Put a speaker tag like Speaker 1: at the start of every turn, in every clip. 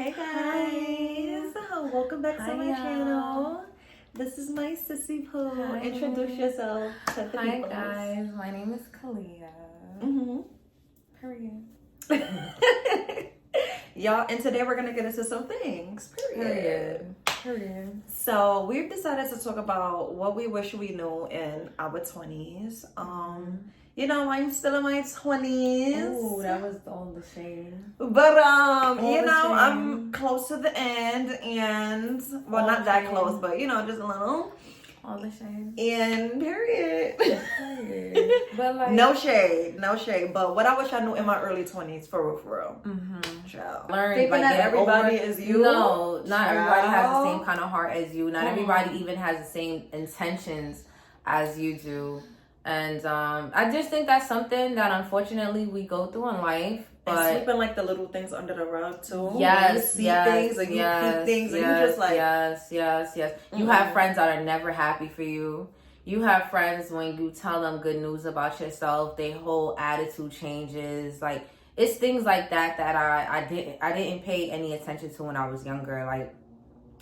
Speaker 1: Hey guys, welcome back to my channel. This is my sissy poo. Introduce yourself to the
Speaker 2: Hi
Speaker 1: people.
Speaker 2: guys, my name is Kalia. Period.
Speaker 1: Y'all, and today we're gonna get into some things. Period. So we've decided to talk about what we wish we knew in our 20s. You know, I'm still in my 20s.
Speaker 2: Oh, that was all the shade.
Speaker 1: But
Speaker 2: All
Speaker 1: you
Speaker 2: the
Speaker 1: know,
Speaker 2: shame.
Speaker 1: I'm close to the end, and well,
Speaker 2: All
Speaker 1: not
Speaker 2: the
Speaker 1: that
Speaker 2: shame.
Speaker 1: close, but you know, just a little.
Speaker 2: All the shade.
Speaker 1: And period.
Speaker 2: But like,
Speaker 1: No shade. But what I wish I knew in my early 20s, for real. Child.
Speaker 2: learn
Speaker 1: Thinking
Speaker 2: like
Speaker 1: that
Speaker 2: get
Speaker 1: everybody
Speaker 2: over-
Speaker 1: is you.
Speaker 2: No, not everybody has the
Speaker 1: Child.
Speaker 2: same kind of heart as you. Not everybody even has the same intentions as you do. And I just think that's something that unfortunately we go through in life.
Speaker 1: And
Speaker 2: But
Speaker 1: sweeping like the little things under the rug too.
Speaker 2: yes,
Speaker 1: You see things and you keep things and you just like
Speaker 2: yes. You have friends that are never happy for you. You have friends when you tell them good news about yourself, their whole attitude changes. Like it's things like that that I didn't pay any attention to when I was younger. Like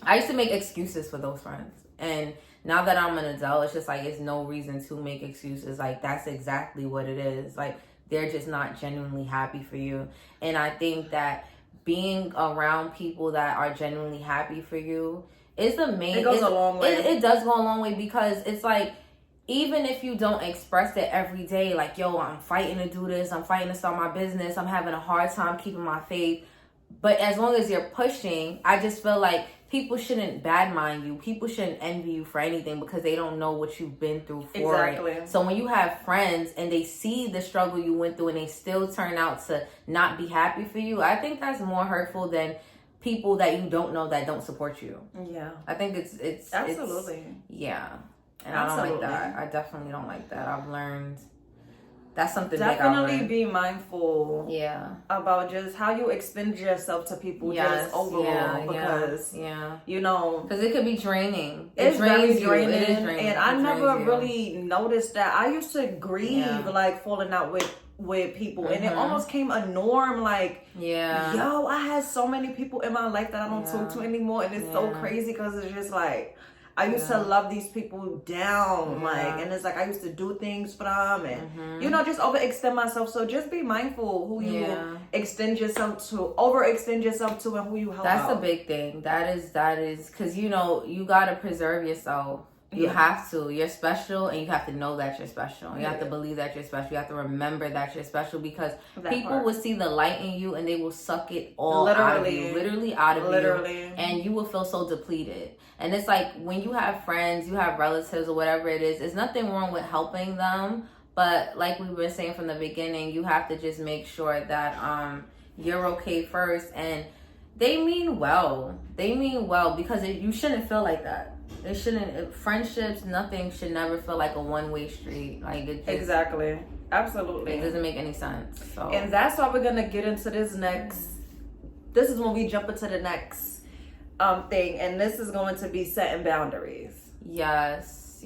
Speaker 2: I used to make excuses for those friends, and now that I'm an adult, it's just like it's no reason to make excuses. Like that's exactly what it is. Like they're just not genuinely happy for you. And I think that being around people that are genuinely happy for you is the main.
Speaker 1: It goes a long way.
Speaker 2: It does go a long way because it's like, even if you don't express it every day, like, yo, I'm fighting to do this, I'm fighting to start my business, I'm having a hard time keeping my faith. But as long as you're pushing, I just feel like people shouldn't badmind you. People shouldn't envy you for anything because they don't know what you've been through for
Speaker 1: Exactly.
Speaker 2: it. So when you have friends and they see the struggle you went through and they still turn out to not be happy for you, I think that's more hurtful than people that you don't know that don't support you.
Speaker 1: Yeah.
Speaker 2: I think it's
Speaker 1: Absolutely.
Speaker 2: yeah. And
Speaker 1: Absolutely.
Speaker 2: I don't like that. I definitely don't like that. I've learned that's something
Speaker 1: Definitely
Speaker 2: big I've learned.
Speaker 1: be mindful about just how you extend yourself to people just overall because you know,
Speaker 2: because it could be draining.
Speaker 1: It's very
Speaker 2: you.
Speaker 1: draining.
Speaker 2: It is draining.
Speaker 1: And I
Speaker 2: It
Speaker 1: never
Speaker 2: drains you.
Speaker 1: really noticed that. I used to grieve like falling out with people, and it almost came a norm. Like, yo, I had so many people in my life that I don't talk to anymore, and it's so crazy because it's just like I used to love these people down, like, and it's like I used to do things for them, and you know, just overextend myself. So just be mindful who you overextend yourself to, and who you help.
Speaker 2: That's
Speaker 1: out.
Speaker 2: a big thing. That is because you know you gotta preserve yourself. You have to. You're special, and you have to know that you're special. You have to believe that you're special. You have to remember that you're special because people will see the light in you, and they will suck it all out of you, literally out of you, and you will feel so depleted. And it's like when you have friends, you have relatives, or whatever it is. There's nothing wrong with helping them, but like we were saying from the beginning, you have to just make sure that you're okay first, and they mean well. They mean well because you shouldn't feel like that. It shouldn't. Friendships, nothing should never feel like a one-way street. Like it just,
Speaker 1: Absolutely.
Speaker 2: It doesn't make any sense. So.
Speaker 1: And that's why we're gonna get into this next. This is when we jump into the next thing, and this is going to be setting boundaries.
Speaker 2: Yes.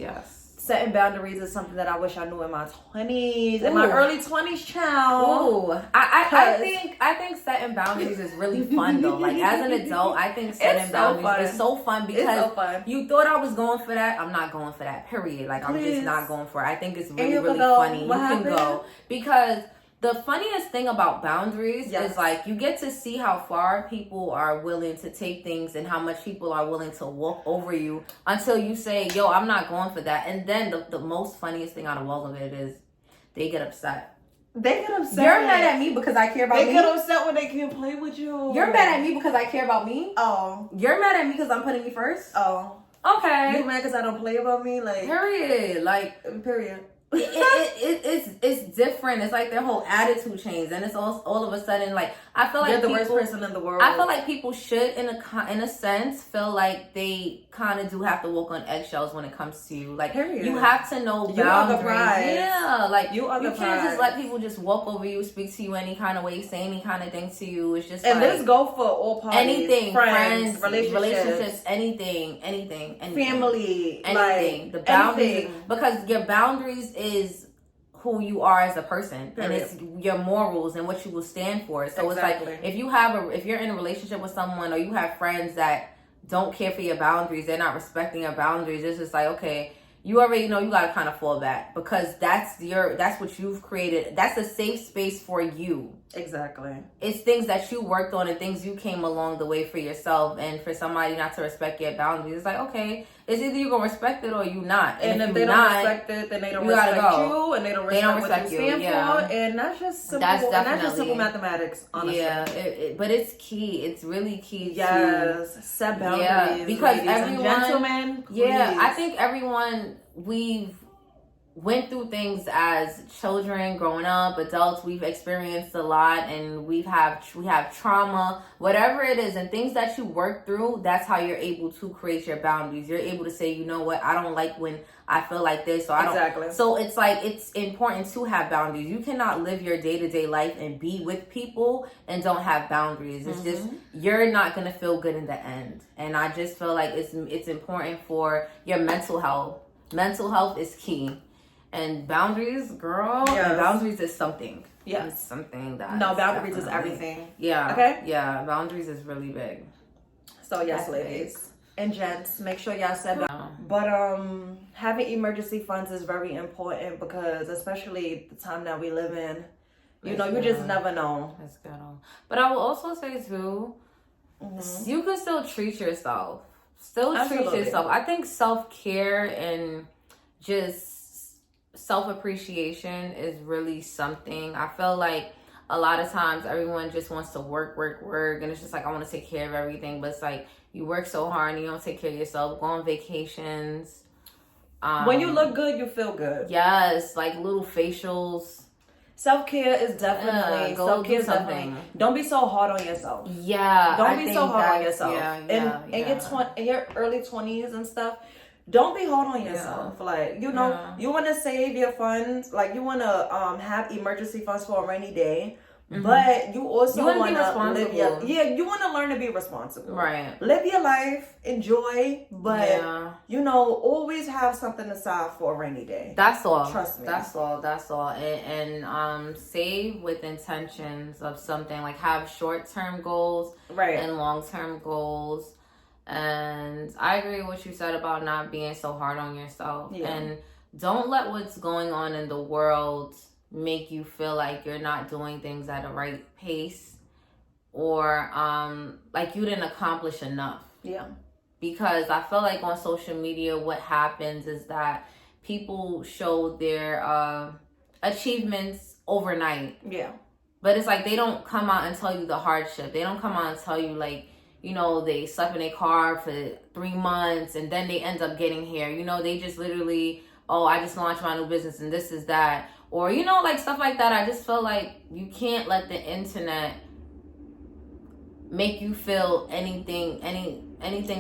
Speaker 1: Setting boundaries is something that I wish I knew in my 20s, in my early 20s, child.
Speaker 2: Ooh, I think setting boundaries is really fun though. Like as an adult, I think setting boundaries is so fun because you thought I was going for that. I'm not going for that. Period. Like I'm just not going for it. I think it's really funny. You can go because the funniest thing about boundaries is like you get to see how far people are willing to take things and how much people are willing to walk over you until you say, yo, I'm not going for that. And then the most funniest thing out of all of it is they get upset.
Speaker 1: They get upset.
Speaker 2: You're mad at me because I care about me.
Speaker 1: They get upset when they can't play with you.
Speaker 2: You're mad at me because I care about me.
Speaker 1: Oh.
Speaker 2: You're mad at me because I'm putting you first.
Speaker 1: Oh.
Speaker 2: Okay.
Speaker 1: You mad because I don't play about me? Like.
Speaker 2: Period. Like.
Speaker 1: Period.
Speaker 2: It's different. It's like their whole attitude changed, and it's all of a sudden like I feel like
Speaker 1: you're the worst person in the world.
Speaker 2: I feel like people should, in a sense, feel like they kind of do have to walk on eggshells when it comes to you. Like you have to know boundaries.
Speaker 1: You are the prize.
Speaker 2: Yeah, like
Speaker 1: you
Speaker 2: can't just let people just walk over you, speak to you any kind of way, say any kind of thing to you. It's just
Speaker 1: and
Speaker 2: like,
Speaker 1: this go for all parties.
Speaker 2: Anything, friends,
Speaker 1: relationships,
Speaker 2: anything,
Speaker 1: family,
Speaker 2: anything. The boundaries, because your boundaries is who you are as a person.
Speaker 1: Period.
Speaker 2: And it's your morals and what you will stand for. So
Speaker 1: exactly.
Speaker 2: It's like if you're in a relationship with someone, or you have friends that don't care for your boundaries, they're not respecting your boundaries, it's just like, okay, you already know you gotta kind of fall back, because that's what you've created. That's a safe space for you.
Speaker 1: Exactly.
Speaker 2: It's things that you worked on and things you came along the way for yourself, and for somebody not to respect your boundaries, it's like, okay, it's either you gonna respect it or you not.
Speaker 1: And if they don't respect it, then they don't respect you, and they don't respect what you stand for, and that's just simple. That's just simple mathematics, honestly.
Speaker 2: Yeah, but it's key. It's really key.
Speaker 1: Yes, set boundaries.
Speaker 2: Yeah, because everyone,
Speaker 1: gentlemen, please.
Speaker 2: Yeah, I think everyone, we've went through things as children, growing up, adults. We've experienced a lot, and we have trauma, whatever it is, and things that you work through. That's how you're able to create your boundaries. You're able to say, you know what, I don't like when I feel like this, so I don't.
Speaker 1: Exactly.
Speaker 2: So it's like, it's important to have boundaries. You cannot live your day-to-day life and be with people and don't have boundaries. It's just, you're not gonna feel good in the end. And I just feel like it's important for your mental health. Mental health is key. And boundaries, girl,
Speaker 1: yes.
Speaker 2: Boundaries is something.
Speaker 1: Yes.
Speaker 2: It's something that...
Speaker 1: No, boundaries is everything.
Speaker 2: Yeah.
Speaker 1: Okay?
Speaker 2: Yeah, boundaries is really big.
Speaker 1: So, yes, ladies and gents, make sure y'all set boundaries. But having emergency funds is very important, because especially the time that we live in, you just never know.
Speaker 2: That's good. But I will also say, too, you can still treat yourself. Treat yourself. I think self-care and just self-appreciation is really something. I feel like a lot of times everyone just wants to work, and it's just like, I want to take care of everything, but it's like, you work so hard and you don't take care of yourself. Go on vacations.
Speaker 1: When you look good, you feel good.
Speaker 2: Yes, like little facials.
Speaker 1: Self-care is definitely something. Don't be so hard on yourself.
Speaker 2: Yeah,
Speaker 1: don't be so hard on yourself. In your early 20s and stuff, don't be hard on yourself. Like, you want to save your funds. Like, you want to have emergency funds for a rainy day. But you also want to live you want to learn to be responsible. Right. Live your life, enjoy, but always have something aside for a rainy day.
Speaker 2: That's all.
Speaker 1: Trust me.
Speaker 2: That's all. And save with intentions of something. Like, have short-term goals and long-term goals. And I agree with what you said about not being so hard on yourself. Yeah. And don't let what's going on in the world make you feel like you're not doing things at a right pace, or like you didn't accomplish enough. Yeah. Because I feel like on social media, what happens is that people show their achievements overnight. Yeah. But it's like, they don't come out and tell you the hardship. They don't come out and tell you, like, they slept in a car for 3 months and then they end up getting here. They just literally, I just launched my new business and this is that. Or, like stuff like that. I just feel like you can't let the internet make you feel anything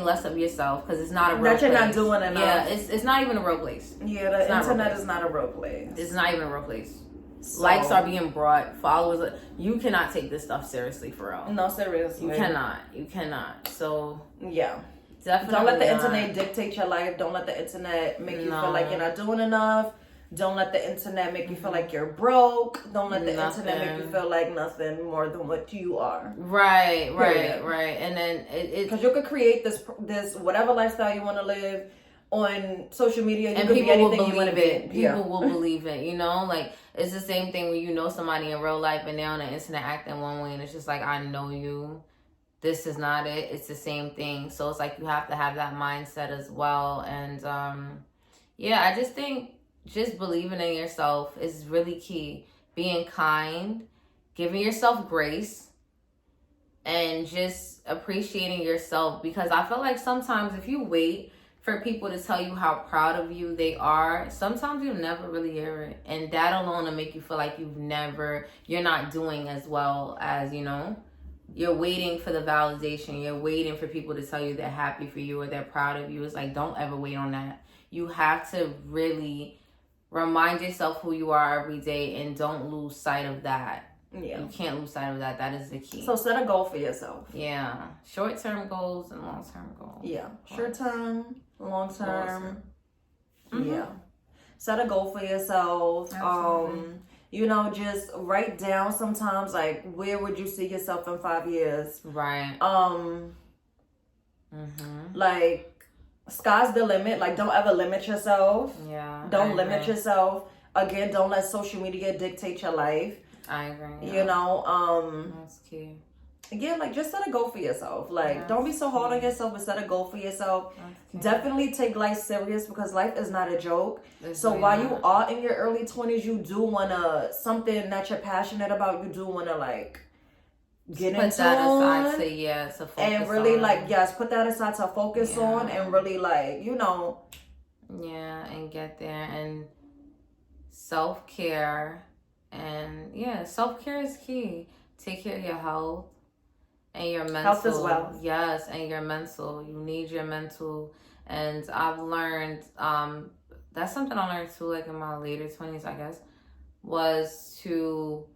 Speaker 2: less of yourself, because it's not a real place. That you're not doing enough. Yeah, it's not even a real place.
Speaker 1: Yeah, the internet is not a real place.
Speaker 2: It's not even a real place. So, likes are being brought, followers. You cannot take this stuff seriously, for real.
Speaker 1: No, seriously.
Speaker 2: You cannot. So,
Speaker 1: yeah. Definitely. Don't let the internet dictate your life. Don't let the internet make you feel like you're not doing enough. Don't let the internet make you feel like you're broke. Don't let the internet make you feel like nothing more than what you are. Right. And then
Speaker 2: because
Speaker 1: you could create this whatever lifestyle you want to live on social media. You
Speaker 2: and
Speaker 1: could
Speaker 2: people
Speaker 1: be
Speaker 2: will
Speaker 1: anything you want to
Speaker 2: believe it.
Speaker 1: be.
Speaker 2: People will believe it. Like, it's the same thing when somebody in real life and they're on the internet acting one way, and it's just like, I know you. This is not it. It's the same thing. So it's like, you have to have that mindset as well. And I just think just believing in yourself is really key. Being kind, giving yourself grace, and just appreciating yourself. Because I feel like sometimes if you wait for people to tell you how proud of you they are, sometimes you'll never really hear it. And that alone will make you feel like you're not doing as well as, you're waiting for the validation. You're waiting for people to tell you they're happy for you or they're proud of you. It's like, don't ever wait on that. You have to really remind yourself who you are every day, and don't lose sight of that. Yeah. You can't lose sight of that. That is the key.
Speaker 1: So set a goal for yourself.
Speaker 2: Yeah. Short-term goals and long-term goals.
Speaker 1: Yeah. Short-term, long-term. Mm-hmm. Yeah. set a goal for yourself.
Speaker 2: Absolutely.
Speaker 1: You know, just write down sometimes like where would you see yourself in 5 years?
Speaker 2: Right.
Speaker 1: Like sky's the limit. Like don't ever limit yourself.
Speaker 2: Yeah.
Speaker 1: Don't limit yourself. Again, don't let social media dictate your life.
Speaker 2: I agree.
Speaker 1: You know,
Speaker 2: that's key.
Speaker 1: Yeah, like just set a goal for yourself. Like don't be so hard on yourself, but set a goal for yourself. Definitely take life serious because life is not a joke. So while you are in your early 20s, you do wanna something that you're passionate about. You do wanna like get into
Speaker 2: that aside to focus
Speaker 1: and really
Speaker 2: on.
Speaker 1: like put that aside to focus on and really like
Speaker 2: and get there. And self-care and self-care is key. Take care of your health and your mental.
Speaker 1: Health as well.
Speaker 2: Yes, and your mental. You need your mental. And I've learned, that's something I learned too, like in my later 20s, I guess, was to,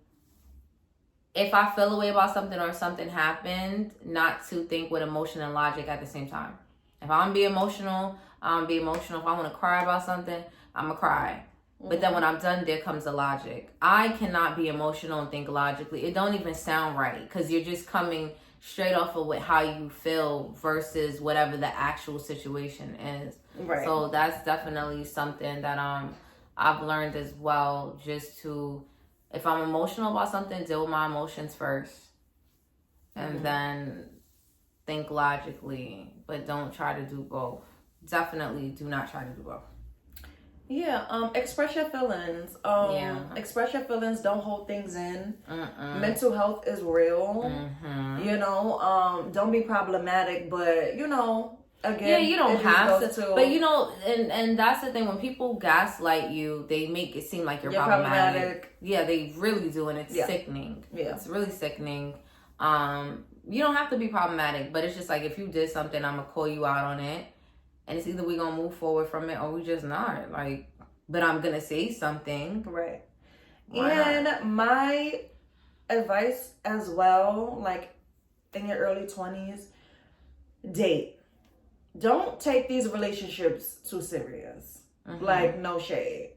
Speaker 2: if I feel a way about something or something happened, not to think with emotion and logic at the same time. If I'm be emotional, I'm be emotional. If I want to cry about something, I'm going to cry. But then when I'm done, there comes the logic. I cannot be emotional and think logically. It don't even sound right because you're just coming straight off of how you feel versus whatever the actual situation is.
Speaker 1: Right.
Speaker 2: So that's definitely something that I've learned as well. Just to, if I'm emotional about something, deal with my emotions first, and then think logically. But don't try to do both. Definitely do not try to do both.
Speaker 1: Yeah, express your feelings. Express your feelings. Don't hold things in. Mental health is real. You know, don't be problematic, but you know, again,
Speaker 2: you don't have to. But you know, and that's the thing. When people gaslight you, they make it seem like you're problematic. Yeah, they really do, and it's sickening. Yeah, it's really sickening. You don't have to be problematic, but it's just like if you did something, I'm gonna call you out on it. And it's either we gonna move forward from it or we just not. Like, but I'm gonna say something.
Speaker 1: Right. And my advice as well, like in your early 20s, date. Don't take these relationships too serious. Like no shade.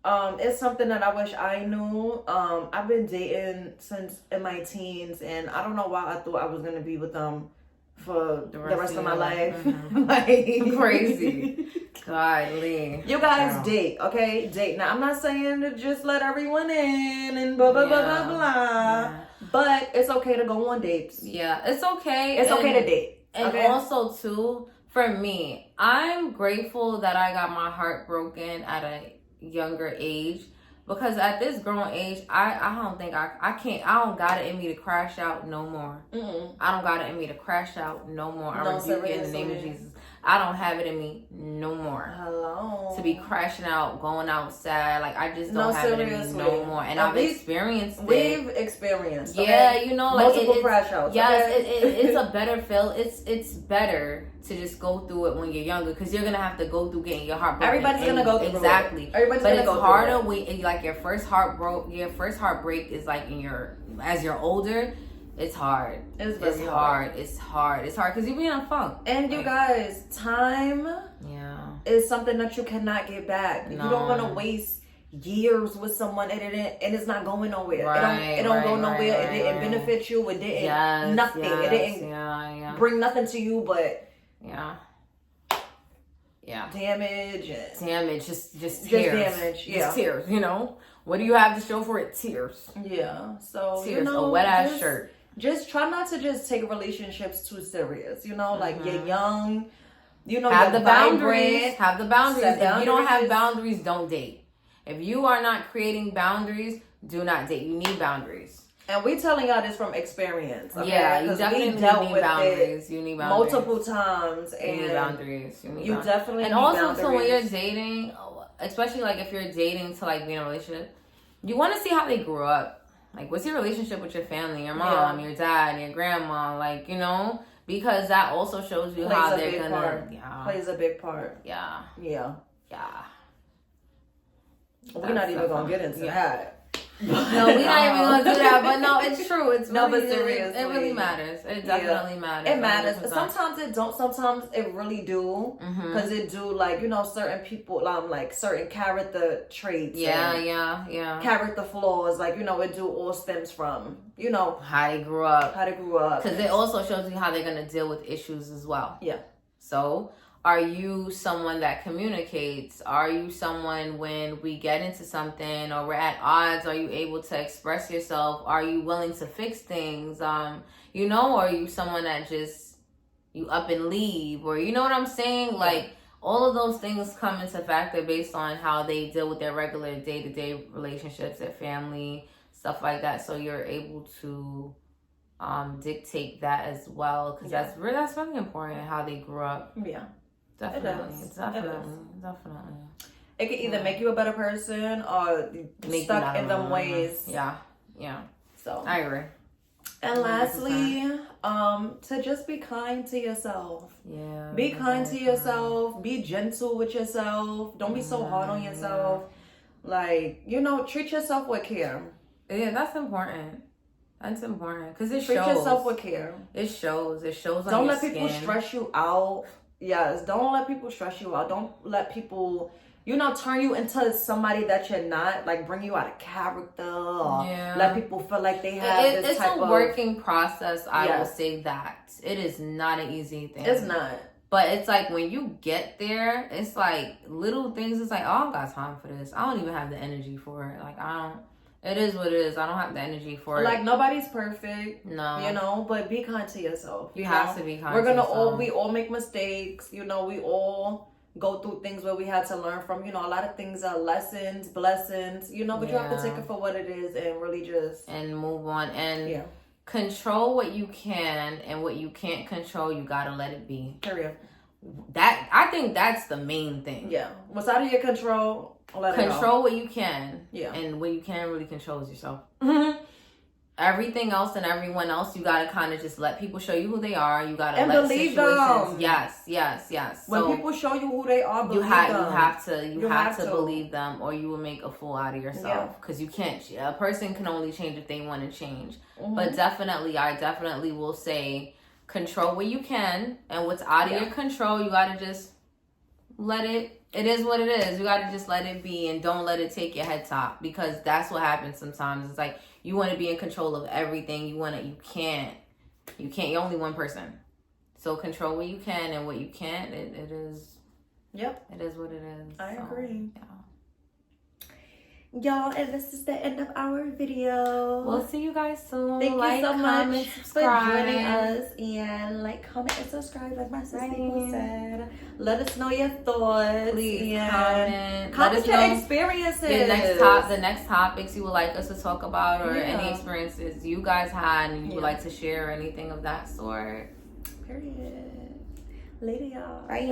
Speaker 1: It's something that I wish I knew. I've been dating since in my teens, and I don't know why I thought I was gonna be with them for the rest of my life. Like
Speaker 2: crazy. Godly.
Speaker 1: You guys date, okay? Date. Now I'm not saying to just let everyone in and blah blah blah blah blah. But it's okay to go on dates.
Speaker 2: Yeah, it's okay.
Speaker 1: It's okay to date.
Speaker 2: And also too, for me, I'm grateful that I got my heart broken at a younger age. Because at this grown age, I don't think I don't got it in me to crash out no more. I don't got it in me to crash out no more. I rebuke it in the name of Jesus. I don't have it in me no more.
Speaker 1: Hello.
Speaker 2: To be crashing out, going out sad. Like, I just don't have it in me no more. And I've experienced it.
Speaker 1: We've experienced it.
Speaker 2: Yeah, you know, like
Speaker 1: multiple crash outs.
Speaker 2: Yes, it's a better feel. It's better to just go through it when you're younger because you're gonna have to go through getting your heart broken.
Speaker 1: Everybody's gonna go through
Speaker 2: exactly.
Speaker 1: Everybody's
Speaker 2: but
Speaker 1: gonna
Speaker 2: it's
Speaker 1: go
Speaker 2: harder when like your first heartbreak is like as you're older. It's hard. It's hard. It's hard because you're being a funk.
Speaker 1: And you guys, time is something that you cannot get back. No. You don't want to waste years with someone and it's not going nowhere. It don't go nowhere. It didn't benefit you. It didn't nothing. It didn't bring nothing to you but damage.
Speaker 2: Just tears.
Speaker 1: Damage.
Speaker 2: Just tears. You know, what do you have to show for it? Tears.
Speaker 1: Yeah. So
Speaker 2: tears. A wet ass shirt.
Speaker 1: Just try not to just take relationships too serious. You know, like you're young. You know,
Speaker 2: have the boundaries. Have the boundaries. If you don't have boundaries, don't date. If you are not creating boundaries, do not date. You need boundaries.
Speaker 1: And we telling y'all this from experience. Okay?
Speaker 2: Yeah, you definitely need boundaries. You need boundaries
Speaker 1: multiple times. And
Speaker 2: you need boundaries.
Speaker 1: You definitely need
Speaker 2: boundaries. And
Speaker 1: also,
Speaker 2: so when you're dating, especially like if you're dating to like be in a relationship, you want to see how they grew up. Like, what's your relationship with your family, your mom, your dad, your grandma? Like, you know, because that also shows you how they're gonna
Speaker 1: plays a big part.
Speaker 2: Yeah.
Speaker 1: We're not even gonna get into that.
Speaker 2: No, we're not even gonna do that. But no, it's true. It's
Speaker 1: no,
Speaker 2: really,
Speaker 1: but seriously,
Speaker 2: it really matters. It definitely matters.
Speaker 1: It matters. 100%. Sometimes it don't. Sometimes it really do. Because it do, like, you know, certain people, like certain character traits.
Speaker 2: Yeah.
Speaker 1: Character flaws, like, you know, it do all stems from, you know,
Speaker 2: how they grew up.
Speaker 1: Because
Speaker 2: it also shows you how they're gonna deal with issues as well.
Speaker 1: Yeah.
Speaker 2: So, are you someone that communicates? Are you someone when we get into something or we're at odds, are you able to express yourself? Are you willing to fix things? You know, or are you someone that just, you up and leave? Or you know what I'm saying? Like, all of those things come into factor based on how they deal with their regular day-to-day relationships, their family, stuff like that. So you're able to dictate that as well. Because that's really important, how they grew up.
Speaker 1: Yeah.
Speaker 2: Definitely.
Speaker 1: It can either make you a better person or make stuck in them ways.
Speaker 2: Yeah.
Speaker 1: So
Speaker 2: I agree.
Speaker 1: And lastly, to just be kind to yourself.
Speaker 2: Yeah.
Speaker 1: Be kind to yourself. Be gentle with yourself. Don't be so hard on yourself. Like, you know, treat yourself with care.
Speaker 2: Yeah, that's important. That's important because it shows.
Speaker 1: Treat yourself with care.
Speaker 2: It shows. It shows on
Speaker 1: Don't
Speaker 2: your
Speaker 1: let people
Speaker 2: skin.
Speaker 1: stress you out. Yes, don't let people stress you out. Don't let people, you know, turn you into somebody that you're not. Like, bring you out of character. Or let people feel like they have this type of...
Speaker 2: It's a working process, I will say that. It is not an easy thing.
Speaker 1: It's not.
Speaker 2: But it's like when you get there, it's like little things. It's like, oh, I don't got time for this. I don't even have the energy for it. Like, I don't... It is what it is. I don't have the energy for it.
Speaker 1: Like, nobody's perfect.
Speaker 2: No.
Speaker 1: You know, but be kind to yourself.
Speaker 2: You have to be kind
Speaker 1: to
Speaker 2: yourself.
Speaker 1: We all make mistakes. You know, we all go through things where we had to learn from. You know, a lot of things are lessons, blessings, you know, but you have to take it for what it is and really just... And
Speaker 2: move on. And control what you can, and what you can't control, you gotta let it be.
Speaker 1: Period.
Speaker 2: I think that's the main thing.
Speaker 1: Yeah. What's out of your control...
Speaker 2: Control what you can.
Speaker 1: Yeah.
Speaker 2: And what you can't really control is yourself. Everything else and everyone else, you gotta kind of just let people show you who they are. You gotta let
Speaker 1: believe
Speaker 2: situations.
Speaker 1: them.
Speaker 2: Yes.
Speaker 1: When people show you who they are, believe them.
Speaker 2: You have to believe them, or you will make a fool out of yourself. Because you can't. A person can only change if they want to change. But I definitely will say, control what you can, and what's out of your control, you gotta just let it. It is what it is. You got to just let it be, and don't let it take your head top, because that's what happens sometimes. It's like you want to be in control of everything. You can't. You're only one person. So control what you can, and what you can't, it is. Yep. It is what it is.
Speaker 1: I agree.
Speaker 2: Yeah.
Speaker 1: Y'all, and this is the end of our video.
Speaker 2: We'll see you guys soon.
Speaker 1: Thank you so much for joining us. And like, comment, and subscribe, like my sister said. Let us know your thoughts.
Speaker 2: Please comment.
Speaker 1: Let us your experiences.
Speaker 2: The next topics you would like us to talk about, or any experiences you guys had and you would like to share, or anything of that sort.
Speaker 1: Period. Later, y'all.
Speaker 2: Bye.